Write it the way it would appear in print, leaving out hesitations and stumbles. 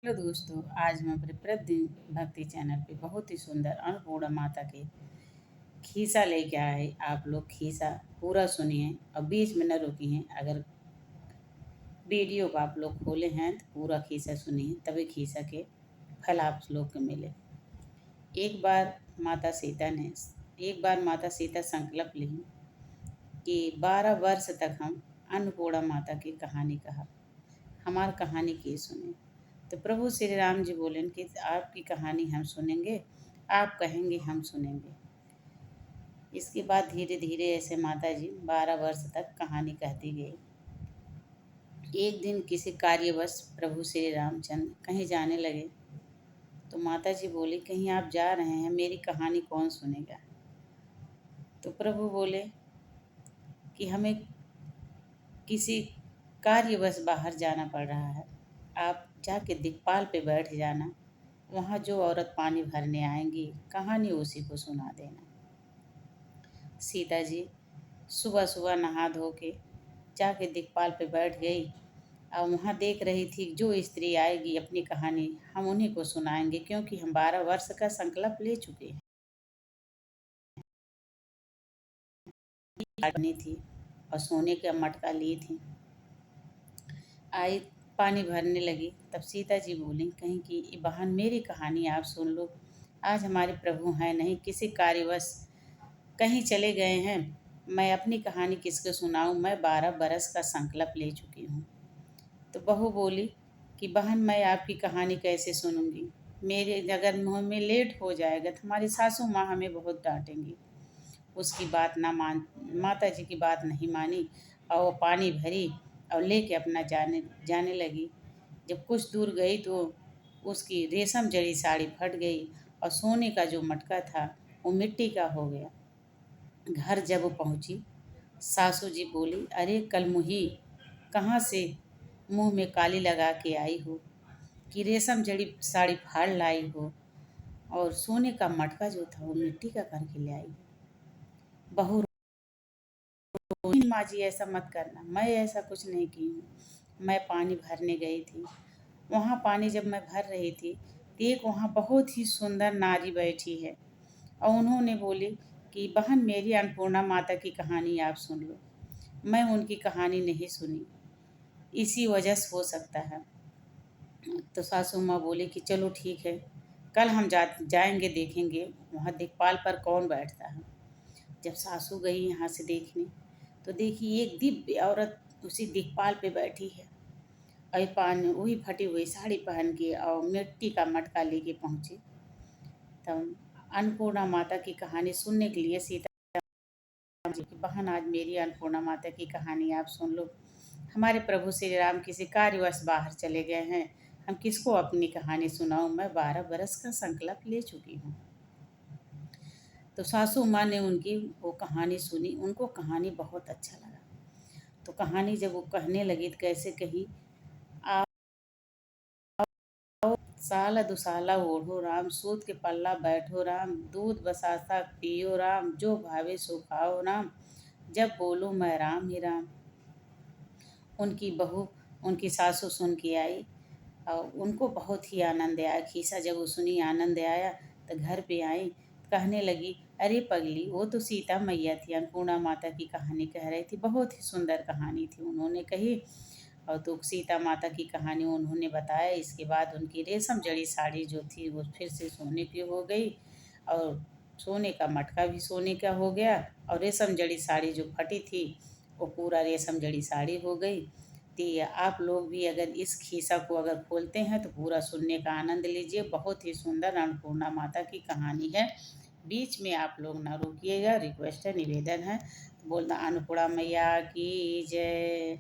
Hello दोस्तों, आज मैं अपने प्रतिदिन भक्ति चैनल पे बहुत ही सुंदर अन्नपूर्णा माता के खीसा लेके आए। आप लोग खीसा पूरा सुनिए और बीच में न रुकिए। अगर वीडियो को आप लोग खोले हैं तो पूरा खीसा सुनिए, तभी खीसा के फल आप लोग को मिले। एक बार माता सीता ने एक बार माता सीता संकल्प ली कि 12 वर्ष तक हम अन्नपूर्णा माता की कहानी कहा, हमारी कहानी की सुने। तो प्रभु श्री राम जी बोले कि आपकी कहानी हम सुनेंगे, आप कहेंगे हम सुनेंगे। इसके बाद धीरे धीरे ऐसे माता जी 12 वर्ष तक कहानी कहती गई। एक दिन किसी कार्यवश प्रभु श्री रामचंद्र कहीं जाने लगे तो माता जी बोली, कहीं आप जा रहे हैं, मेरी कहानी कौन सुनेगा। तो प्रभु बोले कि हमें किसी कार्यवश बाहर जाना पड़ रहा है, आप जाके दिक्पाल पे बैठ जाना, वहाँ जो औरत पानी भरने आएंगी कहानी उसी को सुना देना। सीता जी सुबह सुबह नहा धो के जाके दिक्पाल पे बैठ गई और वहाँ देख रही थी जो स्त्री आएगी अपनी कहानी हम उन्हीं को सुनाएंगे, क्योंकि हम 12 वर्ष का संकल्प ले चुके हैं। बनी थी और सोने का मटका ली थी। आई पानी भरने लगी, तब सीता जी बोली कहीं कि बहन मेरी कहानी आप सुन लो। आज हमारे प्रभु हैं नहीं, किसी कार्यवश कहीं चले गए हैं, मैं अपनी कहानी किसको सुनाऊं, मैं 12 बरस का संकल्प ले चुकी हूँ। तो बहू बोली कि बहन मैं आपकी कहानी कैसे सुनूंगी, मेरे अगर मुँह में लेट हो जाएगा तो हमारी सासू माँ हमें बहुत डांटेंगी। उसकी बात ना मान माता जी की बात नहीं मानी और वो पानी भरी और लेके अपना जाने जाने लगी। जब कुछ दूर गई तो उसकी रेशम जड़ी साड़ी फट गई और सोने का जो मटका था वो मिट्टी का हो गया। घर जब वो पहुंची, सासू जी बोली, अरे कलमुही, कहाँ से मुंह में काली लगा के आई हो कि रेशम जड़ी साड़ी फाड़ लाई हो और सोने का मटका जो था वो मिट्टी का करके ले आई। बहू रोई, माँ जी ऐसा मत करना, मैं ऐसा कुछ नहीं की हूँ, मैं पानी भरने गई थी। वहाँ पानी जब मैं भर रही थी तो एक वहाँ बहुत ही सुंदर नारी बैठी है और उन्होंने बोली कि बहन मेरी अन्नपूर्णा माता की कहानी आप सुन लो। मैं उनकी कहानी नहीं सुनी, इसी वजह से हो सकता है। तो सासू माँ बोली कि चलो ठीक है, कल हम जाएंगे देखेंगे वहाँ दिक्पाल पर कौन बैठता है। जब सासू गई यहाँ से देखने तो देखी एक दिव्य औरत उसी दिक्पाल पे बैठी है और पानी वही फटी हुई साड़ी पहन के और मिट्टी का मटका लेके पहुँची। तब अन्नपूर्णा माता की कहानी सुनने के लिए सीता जी की बहन आज मेरी अन्नपूर्णा माता की कहानी आप सुन लो। हमारे प्रभु श्री राम किसी कार्यवश बाहर चले गए हैं, हम किसको अपनी कहानी सुनाऊं, मैं 12 बरस का संकल्प ले चुकी हूँ। तो सासू माँ ने उनकी वो कहानी सुनी, उनको कहानी बहुत अच्छा लगा। तो कहानी जब वो कहने लगी तो कैसे कही, साल दुसाला ओढ़ो राम, सूत के पल्ला बैठो राम, दूध बसाता पियो राम, जो भावे सो खाओ राम, जब बोलूँ मैं राम ही राम। उनकी बहू उनकी सासू सुन के आई और उनको बहुत ही आनंद आया। खीसा जब वो सुनी आनंद आया तो घर पे आई, कहने लगी, अरे पगली वो तो सीता मैया थी, अन्नपूर्णा माता की कहानी कह रही थी, बहुत ही सुंदर कहानी थी उन्होंने कही। और तो सीता माता की कहानी उन्होंने बताया। इसके बाद उनकी रेशम जड़ी साड़ी जो थी वो फिर से सोने की हो गई और सोने का मटका भी सोने का हो गया और रेशम जड़ी साड़ी जो फटी थी वो पूरा रेशम जड़ी साड़ी हो गई। तो आप लोग भी अगर इस खीसा को अगर खोलते हैं तो पूरा सुनने का आनंद लीजिए। बहुत ही सुंदर अन्नपूर्णा माता की कहानी है, बीच में आप लोग ना रोकिएगा, रिक्वेस्ट है, निवेदन है। बोलना अन्नपूर्णा मैया की जय।